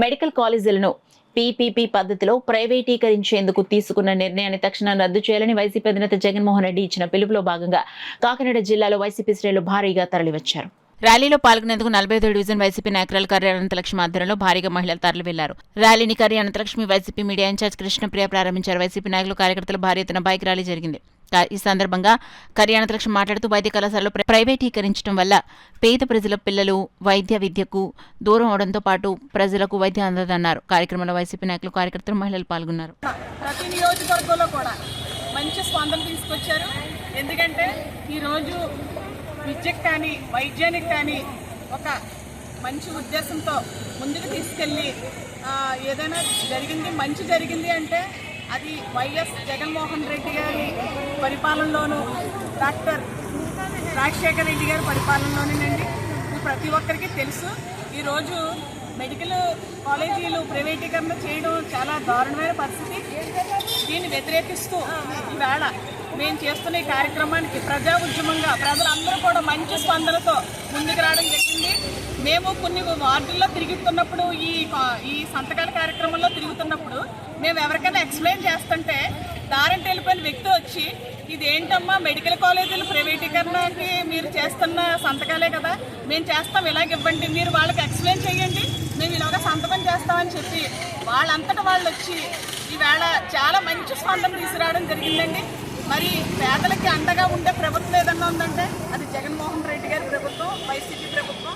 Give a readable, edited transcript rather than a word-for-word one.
Medical కాలేజీలను PPP పద్ధతిలో ప్రైవేటీకరించేందుకు తీసుకున్న నిర్ణయాన్ని తక్షణం రద్దు చేయాలని వైసీపీ అధినేత జగన్మోహన్ రెడ్డి ఇచ్చిన పిలుపులో భాగంగా కాకినాడ జిల్లాలో వైసీపీ శ్రేణులు భారీగా తరలివచ్చారు. ర్యాలీలో పాల్గొనేందుకు 45వ డివిజన్ వైసీపీ నాయకురాలు కర్రి అనంతలక్ష్మి ఆధ్వర్యంలో భారీగా మహిళలు తరలి వెళ్లారు. ర్యాలీని కర్రి అనంతలక్ష్మి వైసీపీ మీడియా ఇన్ఛార్జ్ కృష్ణప్రియ ప్రారంభించారు. వైసీపీ నాయకులు కార్యకర్తలు భారీ ఎత్తున బైక్ ర్యాలీ జరిగింది. ఈ సందర్భంగా కర్రి అనంతలక్ష్మి మాట్లాడుతూ వైద్య కళాశాలలో ప్రైవేటీకరించడం వల్ల పేద ప్రజల పిల్లలు వైద్య విద్యకు దూరం అవడంతో పాటు ప్రజలకు వైద్యం అందదన్నారు. కార్యక్రమంలో వైసీపీ నాయకులు కార్యకర్తలు మహిళలు పాల్గొన్నారు. ప్రతి నియోజకవర్గంలో కూడా మంచి స్పందన తీసుకొచ్చారు. ఎందుకంటే ఈరోజు విద్యకు కానీ వైద్యానికి కానీ ఒక మంచి ఉద్దేశంతో ముందుకు తీసుకెళ్ళి ఏదైనా మంచి జరిగింది అంటే అది వైఎస్ జగన్మోహన్ రెడ్డి గారి పరిపాలనలోను, డాక్టర్ రాజశేఖర రెడ్డి గారి పరిపాలనలోనేనండి. ఇది ప్రతి ఒక్కరికి తెలుసు. ఈరోజు మెడికల్ కాలేజీలు ప్రైవేటీకరణ చేయడం చాలా దారుణమైన పరిస్థితి. దీన్ని వ్యతిరేకిస్తూ ఈవేళ మేము చేస్తున్న ఈ కార్యక్రమానికి ప్రజా ఉద్యమంగా ప్రజలందరూ కూడా మంచి స్పందనతో ముందుకు రావడం జరిగింది. మేము కొన్ని వార్డుల్లో తిరుగుతున్నప్పుడు ఈ సంతకాల కార్యక్రమంలో తిరుగుతున్నప్పుడు మేము ఎవరికైనా ఎక్స్ప్లెయిన్ చేస్తుంటే దారంటే వెళ్ళిపోయిన వ్యక్తి వచ్చి ఇదేంటమ్మా మెడికల్ కాలేజీలు ప్రైవేటీకరణకి మీరు చేస్తున్న సంతకాలే కదా, మేము చేస్తాం, ఇవ్వండి, మీరు వాళ్ళకి ఎక్స్ప్లెయిన్ చేయండి, మేము ఇలాగ సంతకం చేస్తామని చెప్పి వాళ్ళంతటా వాళ్ళు వచ్చి ఈవేళ చాలా మంచి స్పందన తీసుకురావడం జరిగిందండి. మరి పేదలకి అండగా ఉండే ప్రభుత్వం ఏదన్నా ఉందంటే అది జగన్మోహన్ రెడ్డి గారి ప్రభుత్వం, వైసీపీ ప్రభుత్వం.